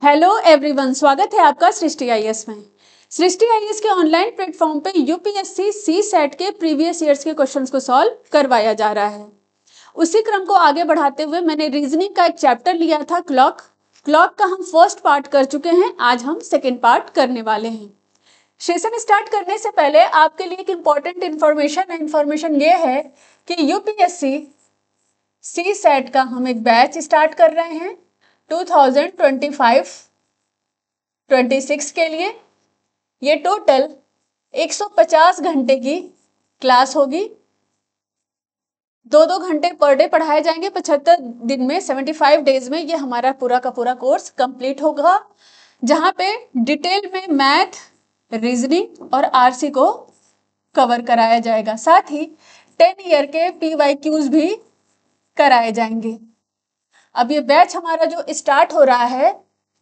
Hello everyone, स्वागत है आपका सृष्टि आईएएस में। सृष्टि आईएएस के ऑनलाइन प्लेटफॉर्म पे यूपीएससी सी सेट के प्रीवियस ईयर्स के क्वेश्चंस को सॉल्व करवाया जा रहा है। उसी क्रम को आगे बढ़ाते हुए मैंने रीजनिंग का एक चैप्टर लिया था क्लॉक का हम फर्स्ट पार्ट कर चुके हैं। आज हम सेकेंड पार्ट करने वाले हैं। सेशन स्टार्ट करने से पहले आपके लिए एक इम्पॉर्टेंट इन्फॉर्मेशन ये है कि यूपीएससी सी सेट का हम एक बैच स्टार्ट कर रहे हैं 2025-26 के लिए। ये टोटल 150 घंटे की क्लास होगी। 2-2 घंटे पर डे पढ़ाए जाएंगे। 75 दिन में 75 डेज में ये हमारा पूरा का पूरा कोर्स कंप्लीट होगा, जहां पे डिटेल में मैथ, रीजनिंग और आरसी को कवर कराया जाएगा। साथ ही 10 ईयर के पीवाईक्यूज भी कराए जाएंगे। अब ये बैच हमारा जो स्टार्ट हो रहा है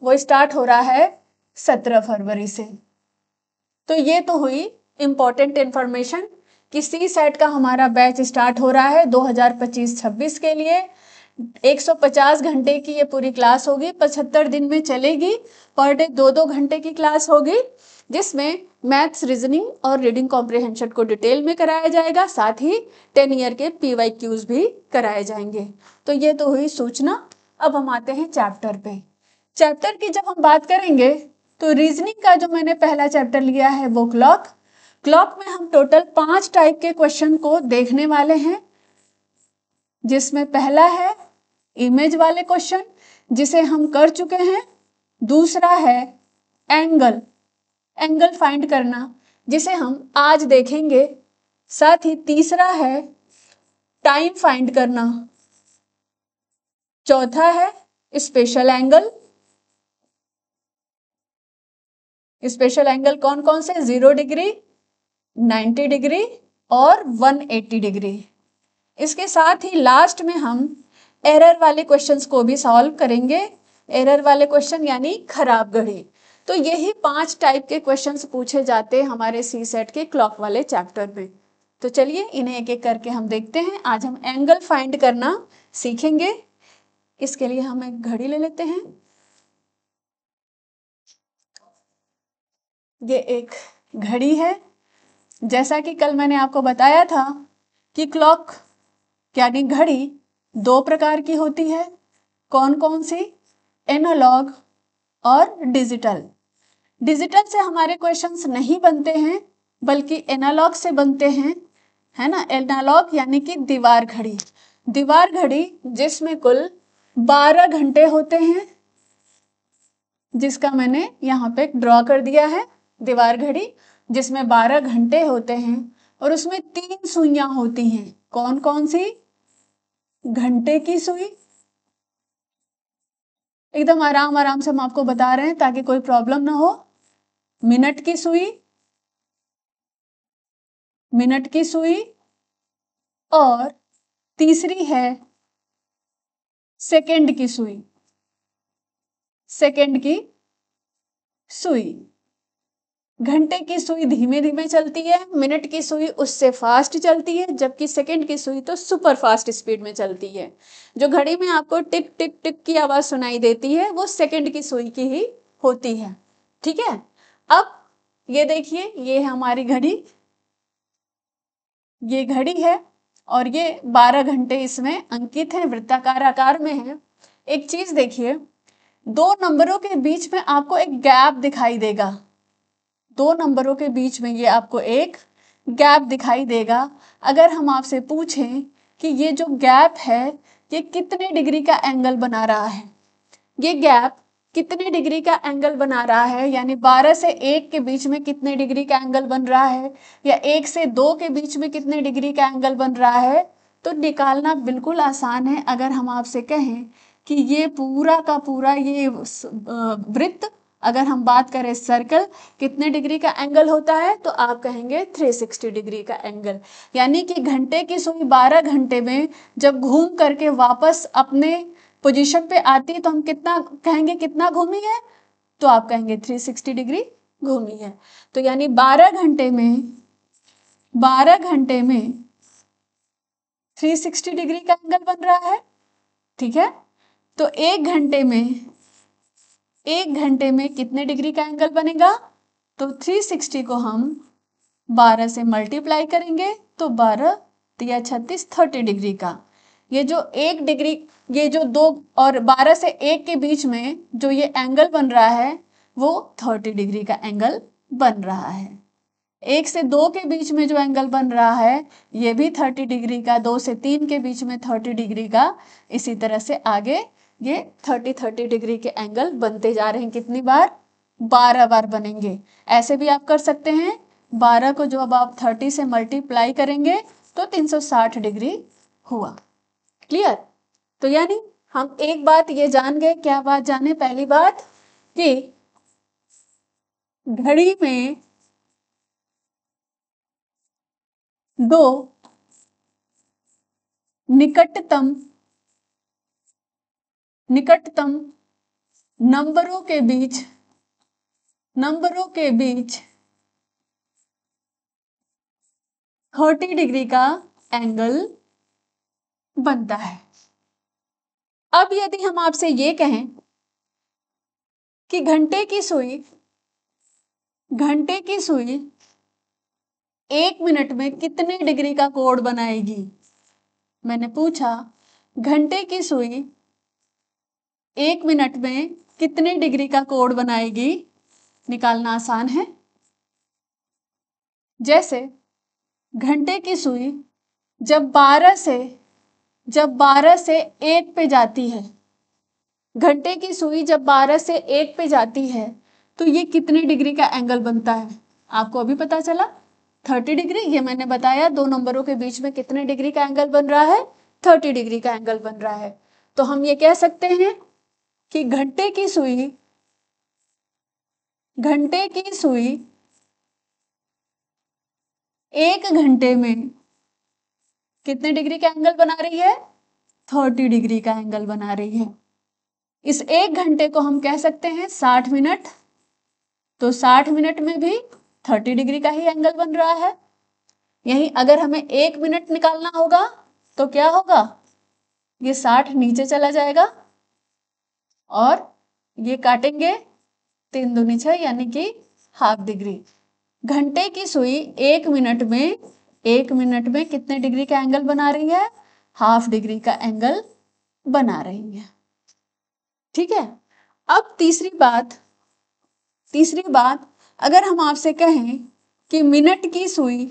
वो स्टार्ट हो रहा है 17 फरवरी से। तो ये तो हुई इम्पोर्टेंट इन्फॉर्मेशन कि सी सेट का हमारा बैच स्टार्ट हो रहा है 2025-26 के लिए। 150 घंटे की ये पूरी क्लास होगी, 75 दिन में चलेगी। पर डे 2-2 घंटे की क्लास होगी, जिसमें मैथ्स, रीजनिंग और रीडिंग कॉम्प्रिहेंशन को डिटेल में कराया जाएगा। साथ ही 10 ईयर के पीवाईक्यूज भी कराए जाएंगे। तो ये तो हुई सूचना। अब हम आते हैं चैप्टर पे। चैप्टर की जब हम बात करेंगे तो रीजनिंग का जो मैंने पहला चैप्टर लिया है वो क्लॉक में हम टोटल 5 टाइप के क्वेश्चन को देखने वाले हैं, जिसमें पहला है इमेज वाले क्वेश्चन, जिसे हम कर चुके हैं। दूसरा है एंगल फाइंड करना, जिसे हम आज देखेंगे। साथ ही तीसरा है टाइम फाइंड करना। चौथा है स्पेशल एंगल। स्पेशल एंगल कौन कौन से? 0 डिग्री, 90 डिग्री और 180 डिग्री। इसके साथ ही लास्ट में हम एरर वाले क्वेश्चंस को भी सॉल्व करेंगे। एरर वाले क्वेश्चन यानी खराब घड़ी। तो यही 5 टाइप के क्वेश्चंस पूछे जाते हैं हमारे सी सेट के क्लॉक वाले चैप्टर में। तो चलिए इन्हें एक एक करके हम देखते हैं। आज हम एंगल फाइंड करना सीखेंगे। इसके लिए हम एक घड़ी ले लेते हैं। ये एक घड़ी है। जैसा कि कल मैंने आपको बताया था कि क्लॉक यानी घड़ी 2 प्रकार की होती है। कौन कौन सी? एनालॉग और डिजिटल। डिजिटल से हमारे क्वेश्चंस नहीं बनते हैं, बल्कि एनालॉग से बनते हैं, है ना। एनालॉग यानी कि दीवार घड़ी जिसमें कुल 12 घंटे होते हैं, जिसका मैंने यहाँ पे ड्रॉ कर दिया है। दीवार घड़ी जिसमें 12 घंटे होते हैं और उसमें 3 सुइयां होती हैं। कौन कौन सी? घंटे की सुई। एकदम आराम से हम आपको बता रहे हैं ताकि कोई प्रॉब्लम ना हो। मिनट की सुई और तीसरी है सेकंड की सुई। घंटे की सुई धीमे धीमे चलती है, मिनट की सुई उससे फास्ट चलती है, जबकि सेकंड की सुई तो सुपर फास्ट स्पीड में चलती है। जो घड़ी में आपको टिक टिक टिक की आवाज सुनाई देती है वो सेकंड की सुई की ही होती है। ठीक है। अब ये देखिए, ये है हमारी घड़ी। ये घड़ी है और ये 12 घंटे इसमें अंकित है, वृत्ताकार आकार में है। एक चीज देखिए, 2 नंबरों के बीच में आपको एक गैप दिखाई देगा। 2 नंबरों के बीच में ये आपको एक गैप दिखाई देगा। अगर हम आपसे पूछें कि ये जो गैप है ये कितने डिग्री का एंगल बना रहा है, ये गैप कितने डिग्री का एंगल बना रहा है, यानी 12 से 1 के बीच में कितने डिग्री का एंगल बन रहा है, या 1 से 2 के बीच में कितने डिग्री का एंगल बन रहा है, तो निकालना बिल्कुल आसान है। अगर हम आपसे कहें कि ये पूरा का पूरा ये वृत्त, अगर हम बात करें सर्कल, कितने डिग्री का एंगल होता है, तो आप कहेंगे 360 डिग्री का एंगल। यानी कि घंटे की सुई 12 घंटे में जब घूम करके वापस अपने पोजीशन पे आती है तो हम कितना कहेंगे, कितना घूमी है, तो आप कहेंगे 360 डिग्री घूमी है। तो यानी 12 घंटे में 360 डिग्री का एंगल बन रहा है। ठीक है। तो 1 घंटे में 1 घंटे में कितने डिग्री का एंगल बनेगा? तो 360 को हम 12 से मल्टीप्लाई करेंगे तो 12 तिया 36 30 डिग्री का। ये जो 1 डिग्री, ये जो 2 और 12 से 1 के बीच में जो ये एंगल बन रहा है वो 30 डिग्री का एंगल बन रहा है। 1 से 2 के बीच में जो एंगल बन रहा है ये भी 30 डिग्री का, 2 से 3 के बीच में 30 डिग्री का, इसी तरह से आगे ये 30 डिग्री के एंगल बनते जा रहे हैं। कितनी बार? 12 बार बनेंगे। ऐसे भी आप कर सकते हैं, 12 को जो अब आप 30 से मल्टीप्लाई करेंगे तो 360 डिग्री हुआ। क्लियर? तो यानी हम एक बात ये जान गए, क्या बात जाने? पहली बात कि घड़ी में दो निकटतम नंबरों के बीच 30 डिग्री का एंगल बनता है। अब यदि हम आपसे ये कहें कि घंटे की सुई 1 मिनट में कितने डिग्री का कोण बनाएगी? मैंने पूछा घंटे की सुई 1 मिनट में कितने डिग्री का कोण बनाएगी? निकालना आसान है। जैसे घंटे की सुई जब 12 से 1 पे जाती है, घंटे की सुई जब 12 से 1 पे जाती है तो ये कितने डिग्री का एंगल बनता है? आपको अभी पता चला 30 डिग्री। ये मैंने बताया दो नंबरों के बीच में कितने डिग्री का एंगल बन रहा है? 30 डिग्री का एंगल बन रहा है। तो हम ये कह सकते हैं कि घंटे की सुई 1 घंटे में कितने डिग्री का एंगल बना रही है? 30 डिग्री का एंगल बना रही है। इस 1 घंटे को हम कह सकते हैं 60 मिनट। तो 60 मिनट में भी 30 डिग्री का ही एंगल बन रहा है। यही अगर हमें 1 मिनट निकालना होगा तो क्या होगा? ये 60 नीचे चला जाएगा और ये काटेंगे 3 दूनी 6 यानी कि हाफ डिग्री। घंटे की सुई 1 मिनट में कितने डिग्री का एंगल बना रही है? हाफ डिग्री का एंगल बना रही है। ठीक है। अब तीसरी बात अगर हम आपसे कहें कि मिनट की सुई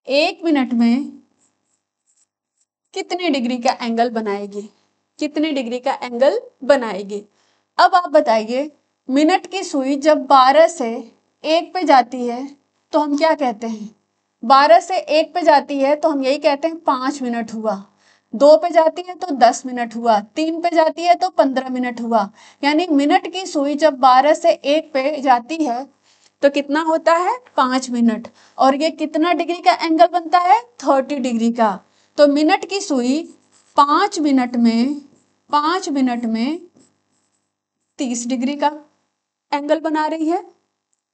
1 मिनट में कितने डिग्री का एंगल बनाएगी? अब आप बताइए, मिनट की सुई जब 12 से 1 पे जाती है तो हम क्या कहते हैं? 12 से 1 पे जाती है तो हम यही कहते हैं 5 मिनट हुआ। 2 पे जाती है तो 10 मिनट हुआ। 3 पे जाती है तो 15 मिनट हुआ। यानी मिनट की सुई जब 12 से 1 पे जाती है तो कितना होता है? 5 मिनट। और ये कितना डिग्री का एंगल बनता है? 30 डिग्री का। तो मिनट की सुई 5 मिनट में 30 डिग्री का एंगल बना रही है।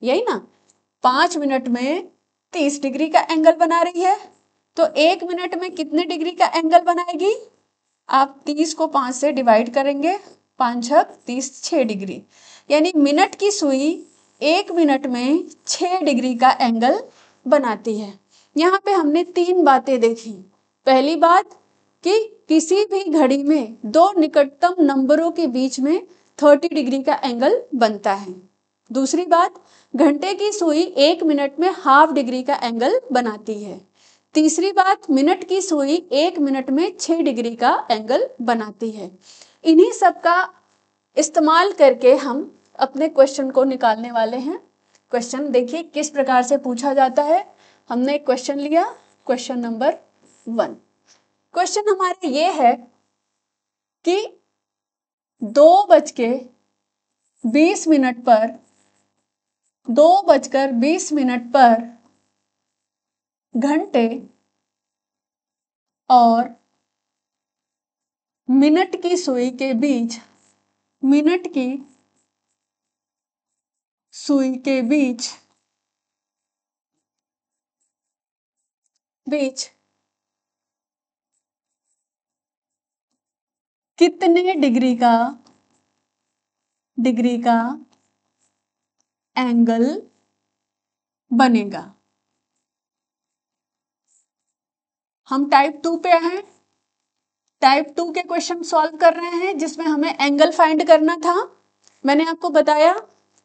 यही ना? 5 मिनट में 30 डिग्री का एंगल बना रही है। तो 1 मिनट में कितने डिग्री का एंगल बनाएगी? आप 30 को 5 से डिवाइड करेंगे, 5 6 30, 6 डिग्री। यानी मिनट की सुई 1 मिनट में 6 डिग्री का एंगल बनाती है। यहाँ पे हमने 3 बातें देखी। पहली बात कि किसी भी घड़ी में दो निकटतम नंबरों के बीच में 30 डिग्री का एंगल बनता है। दूसरी बात, घंटे की सुई 1 मिनट में हाफ डिग्री का एंगल बनाती है। तीसरी बात, मिनट की सुई 1 मिनट में 6 डिग्री का एंगल बनाती है। इन्हीं सब का इस्तेमाल करके हम अपने क्वेश्चन को निकालने वाले हैं। क्वेश्चन देखिए किस प्रकार से पूछा जाता है। हमने एक क्वेश्चन लिया, क्वेश्चन नंबर 1। क्वेश्चन हमारे ये है कि 2:20 पर घंटे और मिनट की सुई के बीच कितने डिग्री का एंगल बनेगा। हम टाइप 2 पे हैं, टाइप 2 के क्वेश्चन सॉल्व कर रहे हैं जिसमें हमें एंगल फाइंड करना था। मैंने आपको बताया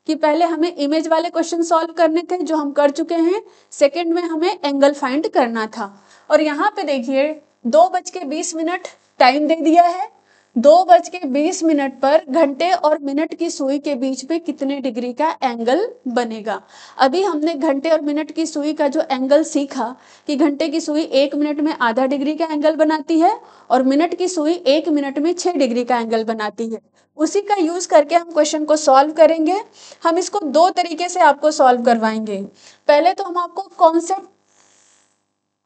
कि पहले हमें इमेज वाले क्वेश्चन सॉल्व करने थे जो हम कर चुके हैं, सेकंड में हमें एंगल फाइंड करना था। और यहाँ पे देखिए 2:20 टाइम दे दिया है। 2:20 पर घंटे और मिनट की सुई के बीच में कितने डिग्री का एंगल बनेगा। अभी हमने घंटे और मिनट की सुई का जो एंगल सीखा कि घंटे की सुई 1 मिनट में आधा डिग्री का एंगल बनाती है और मिनट की सुई 1 मिनट में 6 डिग्री का एंगल बनाती है। उसी का यूज करके हम क्वेश्चन को सॉल्व करेंगे। हम इसको 2 तरीके से आपको सॉल्व करवाएंगे। पहले तो हम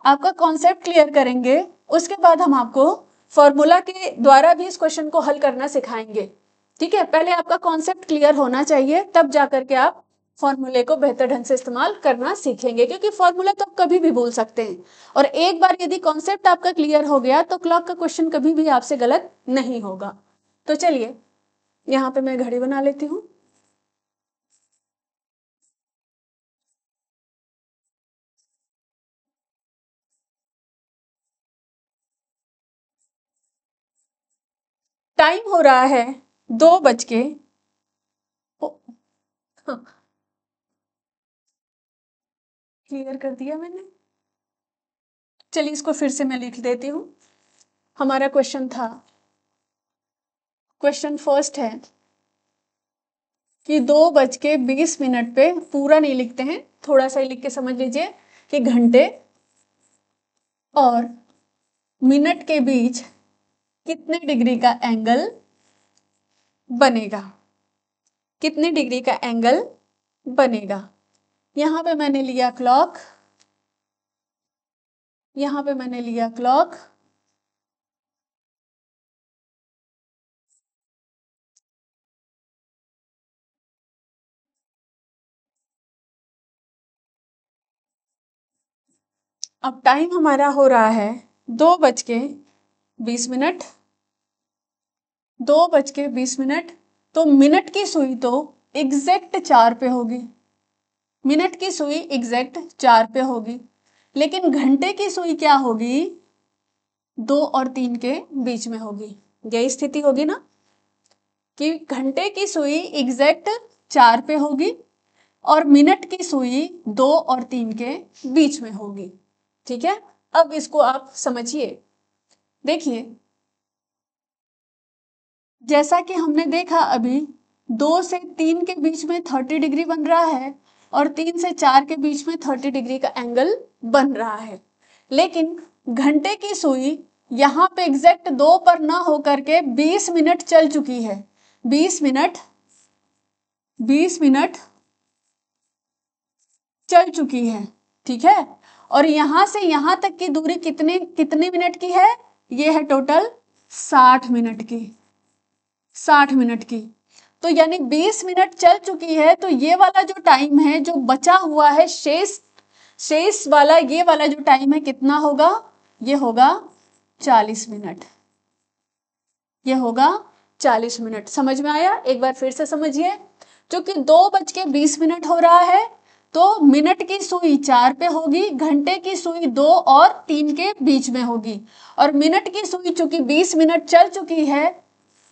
आपका कॉन्सेप्ट क्लियर करेंगे, उसके बाद हम आपको फॉर्मूला के द्वारा भी इस क्वेश्चन को हल करना सिखाएंगे। ठीक है, पहले आपका कॉन्सेप्ट क्लियर होना चाहिए, तब जाकर के आप फॉर्मूले को बेहतर ढंग से इस्तेमाल करना सीखेंगे, क्योंकि फॉर्मूला तो आप कभी भी बोल सकते हैं। और एक बार यदि कॉन्सेप्ट आपका क्लियर हो गया तो क्लॉक का क्वेश्चन कभी भी आपसे गलत नहीं होगा। तो चलिए यहाँ पे मैं घड़ी बना लेती हूँ। टाइम हो रहा है 2 बज के क्लियर कर दिया मैंने। चलिए इसको फिर से मैं लिख देती हूँ। हमारा क्वेश्चन था, क्वेश्चन फर्स्ट है कि 2:20 पे, पूरा नहीं लिखते हैं, थोड़ा सा ही लिख के समझ लीजिए कि घंटे और मिनट के बीच कितने डिग्री का एंगल बनेगा। कितने डिग्री का एंगल बनेगा। यहां पे मैंने लिया क्लॉक, यहां पे मैंने लिया क्लॉक, अब टाइम हमारा हो रहा है 2:20। 2:20 तो मिनट की सुई तो एग्जैक्ट 4 पे होगी। मिनट की सुई एग्जैक्ट 4 पे होगी, लेकिन घंटे की सुई क्या होगी, 2 और 3 के बीच में होगी। यही स्थिति होगी ना कि घंटे की सुई एग्जैक्ट 4 पे होगी और मिनट की सुई 2 और 3 के बीच में होगी। ठीक है, अब इसको आप समझिए। देखिए जैसा कि हमने देखा अभी 2 से 3 के बीच में 30 डिग्री बन रहा है और 3 से 4 के बीच में 30 डिग्री का एंगल बन रहा है, लेकिन घंटे की सुई यहाँ पे एग्जैक्ट 2 पर ना होकर के 20 मिनट चल चुकी है। 20 मिनट चल चुकी है। ठीक है, और यहां से यहां तक की दूरी कितने मिनट की है, ये है टोटल 60 मिनट की। 60 मिनट की, तो यानी 20 मिनट चल चुकी है। तो ये वाला जो टाइम है जो बचा हुआ है, शेष वाला, ये वाला जो टाइम है कितना होगा, ये होगा 40 मिनट। ये होगा 40 मिनट। समझ में आया? एक बार फिर से समझिए। क्योंकि 2:20 हो रहा है तो मिनट की सुई 4 पे होगी, घंटे की सुई 2 और 3 के बीच में होगी, और मिनट की सुई चूंकि 20 मिनट चल चुकी है,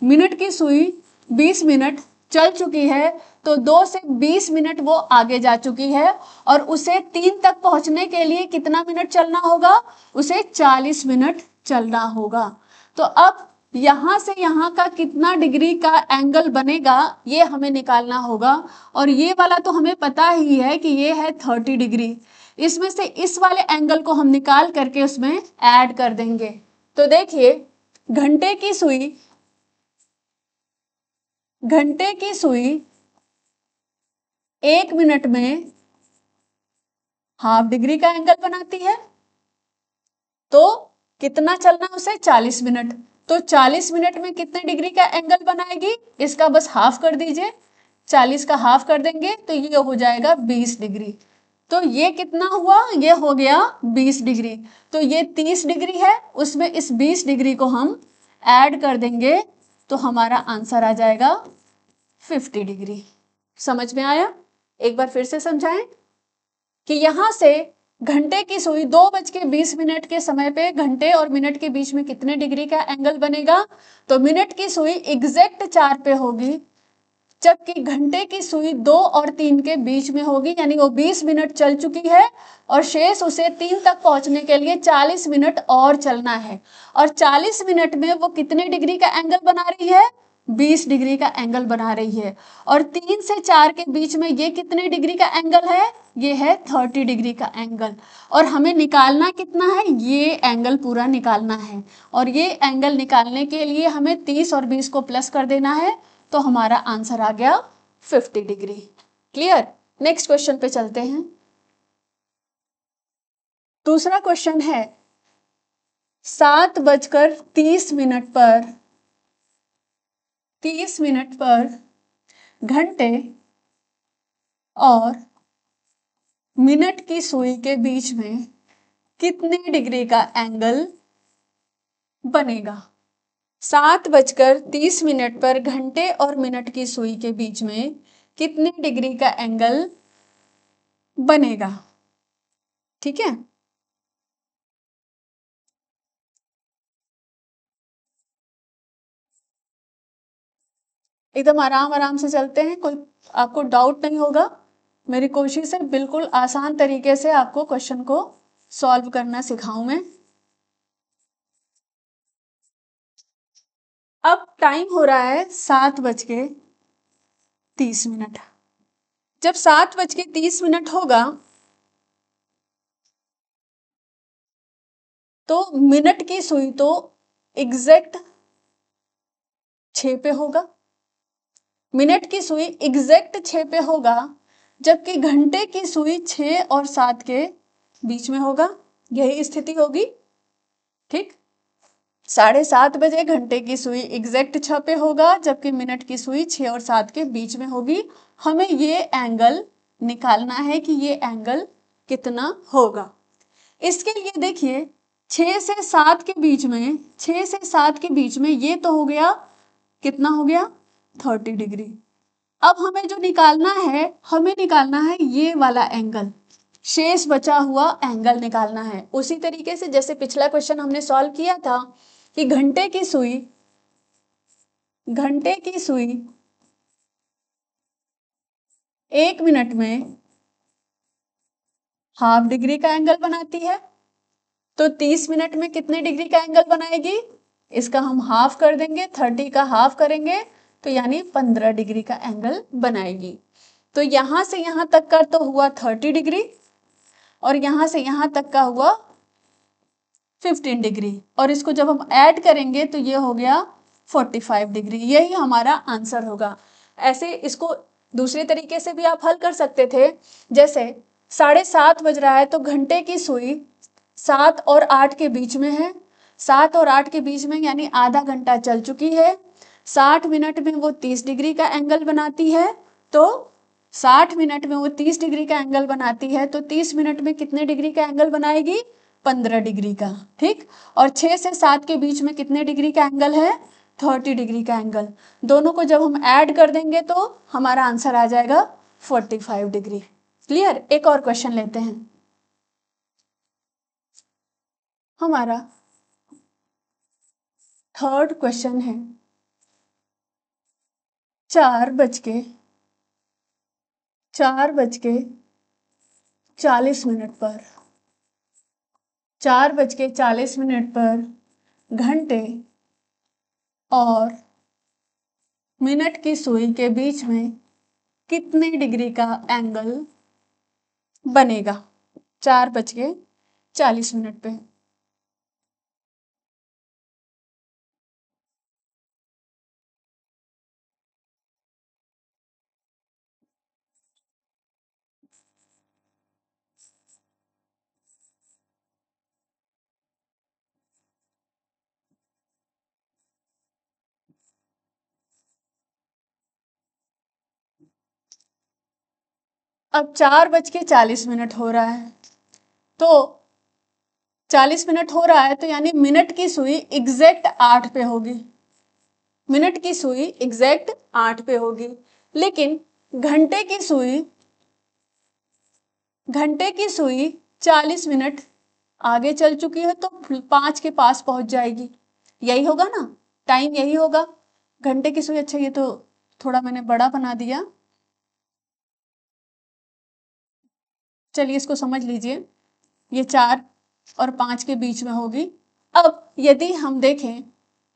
मिनट की सुई 20 मिनट चल चुकी है, तो 2 से 20 मिनट वो आगे जा चुकी है, और उसे 3 तक पहुंचने के लिए कितना मिनट चलना होगा, उसे 40 मिनट चलना होगा। तो अब यहां से यहां का कितना डिग्री का एंगल बनेगा ये हमें निकालना होगा, और ये वाला तो हमें पता ही है कि ये है 30 डिग्री। इसमें से इस वाले एंगल को हम निकाल करके उसमें ऐड कर देंगे। तो देखिए घंटे की सुई 1 मिनट में हाफ डिग्री का एंगल बनाती है, तो कितना चलना उसे, 40 मिनट। तो 40 मिनट में कितने डिग्री का एंगल बनाएगी, इसका बस हाफ कर दीजिए, 40 का हाफ कर देंगे तो ये हो जाएगा 20 डिग्री। तो ये कितना हुआ, ये हो गया 20 डिग्री। तो ये 30 डिग्री है, उसमें इस 20 डिग्री को हम ऐड कर देंगे तो हमारा आंसर आ जाएगा 50 डिग्री। समझ में आया? एक बार फिर से समझाएं कि यहां से घंटे की सुई 2:20 के समय पे घंटे और मिनट के बीच में कितने डिग्री का एंगल बनेगा? तो मिनट की सुई एग्जैक्ट 4 पे होगी, जबकि घंटे की सुई 2 और 3 के बीच में होगी, यानी वो 20 मिनट चल चुकी है और शेष उसे 3 तक पहुंचने के लिए 40 मिनट और चलना है। और 40 मिनट में वो कितने डिग्री का एंगल बना रही है? 20 डिग्री का एंगल बना रही है। और 3 से 4 के बीच में ये कितने डिग्री का एंगल है? ये है 30 डिग्री का एंगल। और हमें निकालना कितना है? ये एंगल पूरा निकालना है। और ये एंगल निकालने के लिए हमें 30 और 20 को प्लस कर देना है, तो हमारा आंसर आ गया 50 डिग्री। क्लियर? नेक्स्ट क्वेश्चन पे चलते हैं। दूसरा क्वेश्चन है 7:30 पर 30 मिनट पर घंटे और मिनट की सुई के बीच में कितने डिग्री का एंगल बनेगा? 7:30 पर घंटे और मिनट की सुई के बीच में कितने डिग्री का एंगल बनेगा? ठीक है, एकदम आराम आराम से चलते हैं, कोई आपको डाउट नहीं होगा। मेरी कोशिश है बिल्कुल आसान तरीके से आपको क्वेश्चन को सॉल्व करना सिखाऊं मैं। अब टाइम हो रहा है 7:30। जब 7:30 होगा तो मिनट की सुई तो एग्जैक्ट 6 पे होगा, मिनट की सुई एग्जैक्ट 6 पे होगा, जबकि घंटे की सुई 6 और 7 के बीच में होगा। यही स्थिति होगी। ठीक, 7:30 घंटे की सुई एग्जैक्ट 6 पे होगा, जबकि मिनट की सुई 6 और 7 के बीच में होगी। हमें ये एंगल निकालना है कि ये एंगल कितना होगा। इसके लिए देखिए 6 से 7 के बीच में, 6 से 7 के बीच में ये तो हो गया, कितना हो गया? 30 डिग्री। अब हमें जो निकालना है, हमें निकालना है ये वाला एंगल, शेष बचा हुआ एंगल निकालना है। उसी तरीके से जैसे पिछला क्वेश्चन हमने सॉल्व किया था कि घंटे की सुई 1 मिनट में हाफ डिग्री का एंगल बनाती है, तो 30 मिनट में कितने डिग्री का एंगल बनाएगी? इसका हम हाफ कर देंगे, 30 का हाफ करेंगे तो यानी 15 डिग्री का एंगल बनाएगी। तो यहां से यहां तक का तो हुआ 30 डिग्री और यहां से यहां तक का हुआ 15 डिग्री, और इसको जब हम ऐड करेंगे तो ये हो गया 45 डिग्री। यही हमारा आंसर होगा। ऐसे इसको दूसरे तरीके से भी आप हल कर सकते थे। जैसे 7:30 बज रहा है तो घंटे की सुई 7 और 8 के बीच में है, 7 और 8 के बीच में यानी आधा घंटा चल चुकी है। 60 मिनट में वो 30 डिग्री का एंगल बनाती है, तो 60 मिनट में वो 30 डिग्री का एंगल बनाती है, तो 30 मिनट में कितने डिग्री का एंगल बनाएगी? 15 डिग्री का। ठीक, और 6 से 7 के बीच में कितने डिग्री का एंगल है? 30 डिग्री का एंगल। दोनों को जब हम ऐड कर देंगे तो हमारा आंसर आ जाएगा 45 डिग्री। क्लियर? एक और क्वेश्चन लेते हैं। हमारा थर्ड क्वेश्चन है 4:40 पर 4:40 पर घंटे और मिनट की सुई के बीच में कितने डिग्री का एंगल बनेगा? 4:40 पे। अब 4:40 हो रहा है, तो 40 मिनट हो रहा है तो यानी मिनट की सुई एग्जैक्ट 8 पे होगी, मिनट की सुई एग्जैक्ट 8 पे होगी। लेकिन घंटे की सुई 40 मिनट आगे चल चुकी है तो 5 के पास पहुंच जाएगी, यही होगा ना, टाइम यही होगा घंटे की सुई। अच्छा ये तो थोड़ा मैंने बड़ा बना दिया, चलिए इसको समझ लीजिए, ये 4 और 5 के बीच में होगी। अब यदि हम देखें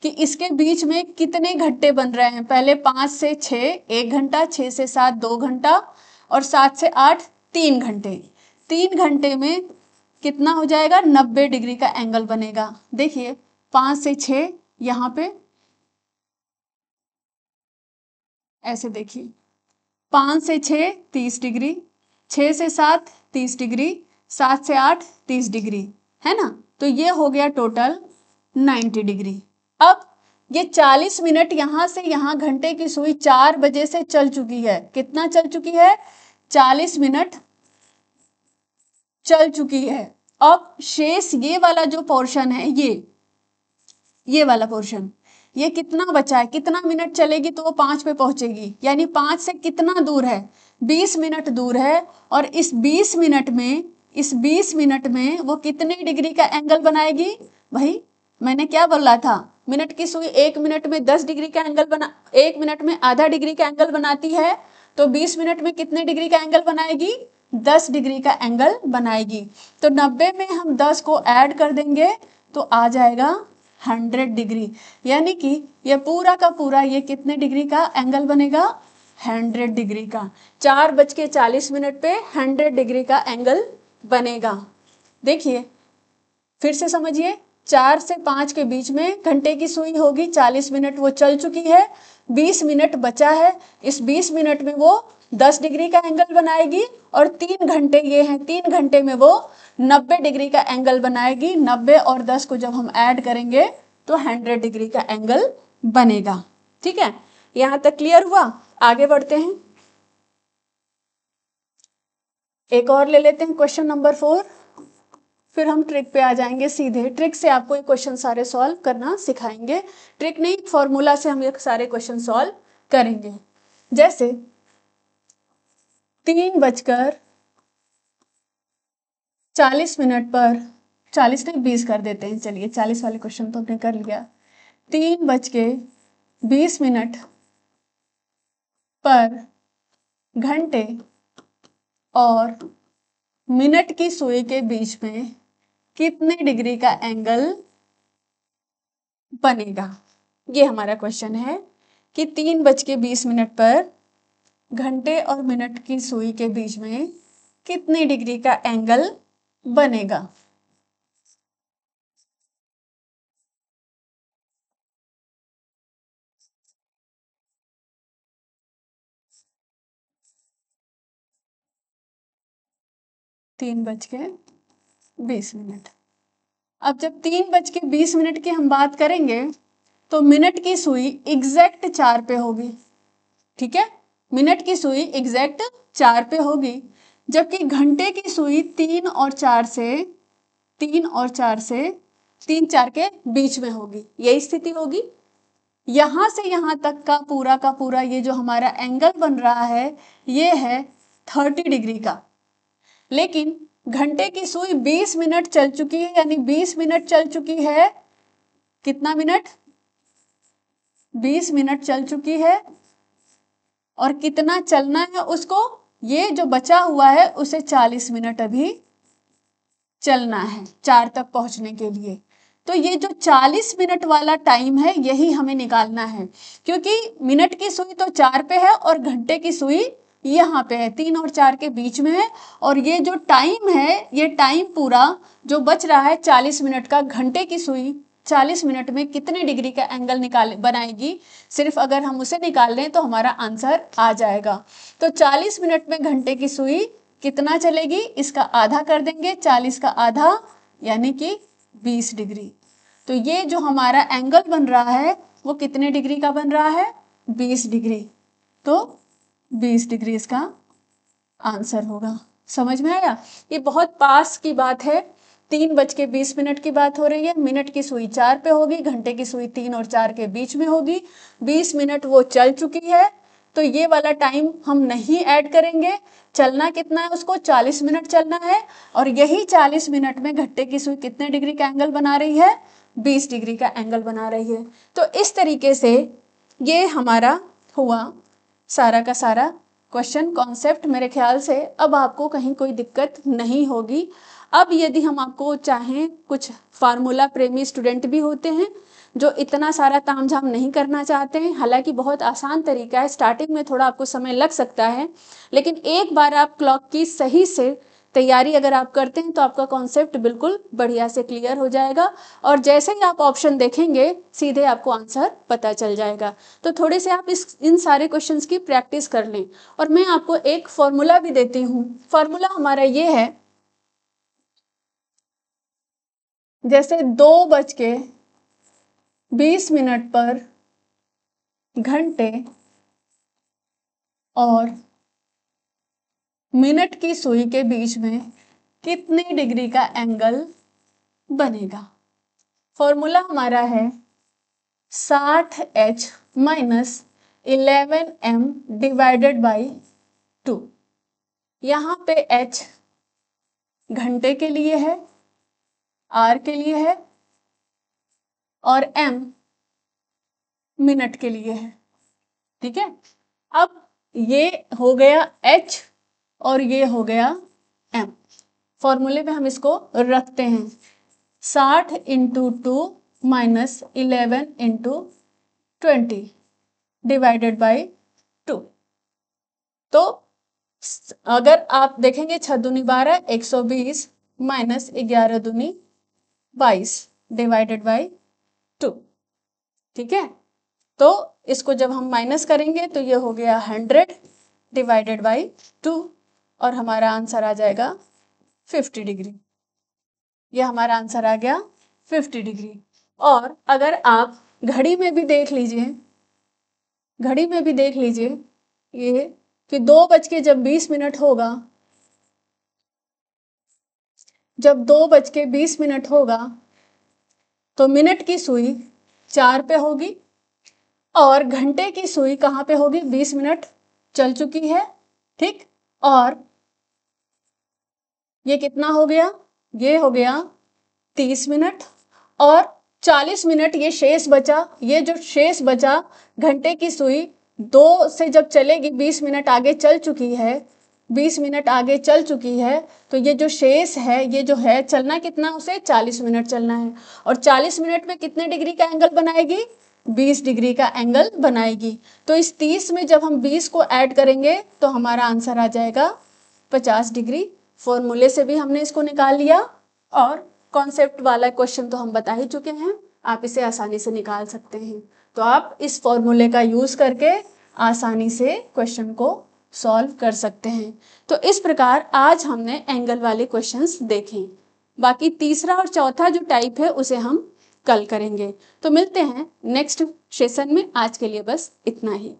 कि इसके बीच में कितने घंटे बन रहे हैं, पहले 5 से 6 1 घंटा, 6 से 7 2 घंटा और 7 से 8 3 घंटे। 3 घंटे में कितना हो जाएगा, 90 डिग्री का एंगल बनेगा। देखिए 5 से 6 यहाँ पे ऐसे देखिए, 5 से 6 30 डिग्री, 6 से 7 30 डिग्री, 7 से 8 30 डिग्री, है ना। तो ये हो गया टोटल 90 डिग्री। अब ये 40 मिनट यहाँ से यहाँ घंटे की सुई 4 बजे से चल चुकी है। कितना चल चुकी है, 40 मिनट चल चुकी है। अब शेष ये वाला जो पोर्शन है, ये वाला पोर्शन, ये कितना बचा है, कितना मिनट चलेगी तो वो 5 पे पहुंचेगी, यानी 5 से कितना दूर है, 20 मिनट दूर है। और इस 20 मिनट में वो कितने डिग्री का एंगल बनाएगी, वही मैंने क्या बोला था, मिनट की सुई 1 मिनट में 10 डिग्री का एंगल बना, 1 मिनट में आधा डिग्री का एंगल बनाती है, तो 20 मिनट में कितने डिग्री का एंगल बनाएगी, 10 डिग्री का एंगल बनाएगी। तो 90 में हम 10 को ऐड कर देंगे तो आ जाएगा 100 डिग्री, यानी कि ये पूरा का पूरा ये कितने डिग्री का एंगल बनेगा, 100 डिग्री का। 4:40 पे 100 डिग्री का एंगल बनेगा। देखिए फिर से समझिए, 4 से 5 के बीच में घंटे की सुई होगी, 40 मिनट वो चल चुकी है, 20 मिनट बचा है, इस 20 मिनट में वो 10 डिग्री का एंगल बनाएगी और 3 घंटे ये हैं, 3 घंटे में वो 90 डिग्री का एंगल बनाएगी। 90 और 10 को जब हम ऐड करेंगे तो 100 डिग्री का एंगल बनेगा। ठीक है, यहाँ तक क्लियर हुआ। आगे बढ़ते हैं, एक और ले लेते हैं क्वेश्चन नंबर 4, फिर हम ट्रिक पे आ जाएंगे सीधे। ट्रिक से आपको ये क्वेश्चन सारे सॉल्व करना सिखाएंगे, ट्रिक नहीं फॉर्मूला से हम ये सारे क्वेश्चन सॉल्व करेंगे। जैसे 3:40 पर, 40 नहीं 20 कर देते हैं, चलिए 40 वाले क्वेश्चन तो हमने कर लिया। 3:20 पर घंटे और मिनट की सुई के बीच में कितने डिग्री का एंगल बनेगा, ये हमारा क्वेश्चन है कि 3:20 पर घंटे और मिनट की सुई के बीच में कितने डिग्री का एंगल बनेगा। तीन बज के 20। अब जब 3:20 की हम बात करेंगे तो मिनट की सुई एग्जैक्ट 4 पे होगी। ठीक है, मिनट की सुई एग्जैक्ट 4 पे होगी, जबकि घंटे की सुई 3 और 4 से 3-4 के बीच में होगी। यही स्थिति होगी। यहां से यहां तक का पूरा ये जो हमारा एंगल बन रहा है ये है 30 डिग्री का। लेकिन घंटे की सुई 20 मिनट चल चुकी है, यानी 20 मिनट चल चुकी है, कितना मिनट, 20 मिनट चल चुकी है। और कितना चलना है उसको, ये जो बचा हुआ है उसे 40 मिनट अभी चलना है 4 तक पहुंचने के लिए। तो ये जो 40 मिनट वाला टाइम है यही हमें निकालना है, क्योंकि मिनट की सुई तो 4 पे है और घंटे की सुई यहाँ पे है, 3 और 4 के बीच में है। और ये जो टाइम है, ये टाइम पूरा जो बच रहा है 40 मिनट का, घंटे की सुई 40 मिनट में कितने डिग्री का एंगल बनाएगी, सिर्फ अगर हम उसे निकाल लें तो हमारा आंसर आ जाएगा। तो 40 मिनट में घंटे की सुई कितना चलेगी, इसका आधा कर देंगे, 40 का आधा यानी कि 20 डिग्री। तो ये जो हमारा एंगल बन रहा है वो कितने डिग्री का बन रहा है, 20 डिग्री। तो 20 डिग्री इसका आंसर होगा। समझ में आया, ये बहुत पास की बात है, 3:20 की बात हो रही है, मिनट की सुई 4 पे होगी, घंटे की सुई 3 और 4 के बीच में होगी, 20 मिनट वो चल चुकी है, तो ये वाला टाइम हम नहीं ऐड करेंगे। चलना कितना है उसको, 40 मिनट चलना है, और यही 40 मिनट में घंटे की सुई कितने डिग्री का एंगल बना रही है, 20 डिग्री का एंगल बना रही है। तो इस तरीके से ये हमारा हुआ सारा का सारा क्वेश्चन कॉन्सेप्ट। मेरे ख्याल से अब आपको कहीं कोई दिक्कत नहीं होगी। अब यदि हम आपको चाहें, कुछ फार्मूला प्रेमी स्टूडेंट भी होते हैं जो इतना सारा तामझाम नहीं करना चाहते हैं, हालांकि बहुत आसान तरीका है, स्टार्टिंग में थोड़ा आपको समय लग सकता है, लेकिन एक बार आप क्लॉक की सही से तैयारी अगर आप करते हैं तो आपका कॉन्सेप्ट बिल्कुल बढ़िया से क्लियर हो जाएगा, और जैसे ही आप ऑप्शन देखेंगे सीधे आपको आंसर पता चल जाएगा। तो थोड़े से आप इन सारे क्वेश्चंस की प्रैक्टिस कर लें। और मैं आपको एक फॉर्मूला भी देती हूँ। फॉर्मूला हमारा ये है, जैसे 2:20 पर घंटे और मिनट की सुई के बीच में कितने डिग्री का एंगल बनेगा। फॉर्मूला हमारा है 60h minus 11m divided by 2। यहाँ पे h घंटे के लिए है, r के लिए है, और m मिनट के लिए है। ठीक है, अब ये हो गया h और ये हो गया m। फॉर्मूले में हम इसको रखते हैं, 60 into 2 minus 11 into 20 divided by 2। तो अगर आप देखेंगे 6 दूनी 12, 120 माइनस 11 दूनी 22 डिवाइडेड बाई 2। ठीक है, तो इसको जब हम माइनस करेंगे तो ये हो गया 100 डिवाइडेड बाई 2, और हमारा आंसर आ जाएगा 50 डिग्री। ये हमारा आंसर आ गया 50 डिग्री। और अगर आप घड़ी में भी देख लीजिए, घड़ी में भी देख लीजिए ये कि 2:20 होगा, जब 2:20 होगा तो मिनट की सुई 4 पे होगी और घंटे की सुई कहाँ पे होगी, 20 मिनट चल चुकी है। ठीक, और ये कितना हो गया, ये हो गया 30 मिनट, और 40 मिनट ये शेष बचा। ये जो शेष बचा, घंटे की सुई 2 से जब चलेगी 20 मिनट आगे चल चुकी है, 20 मिनट आगे चल चुकी है, तो ये जो शेष है, ये जो है चलना कितना, उसे 40 मिनट चलना है, और 40 मिनट में कितने डिग्री का एंगल बनाएगी, 20 डिग्री का एंगल बनाएगी। तो इस 30 में जब हम 20 को ऐड करेंगे तो हमारा आंसर आ जाएगा 50 डिग्री। फॉर्मूले से भी हमने इसको निकाल लिया, और कॉन्सेप्ट वाला क्वेश्चन तो हम बता ही चुके हैं, आप इसे आसानी से निकाल सकते हैं। तो आप इस फॉर्मूले का यूज करके आसानी से क्वेश्चन को सॉल्व कर सकते हैं। तो इस प्रकार आज हमने एंगल वाले क्वेश्चंस देखे। बाकी तीसरा और चौथा जो टाइप है उसे हम कल करेंगे। तो मिलते हैं नेक्स्ट सेशन में, आज के लिए बस इतना ही।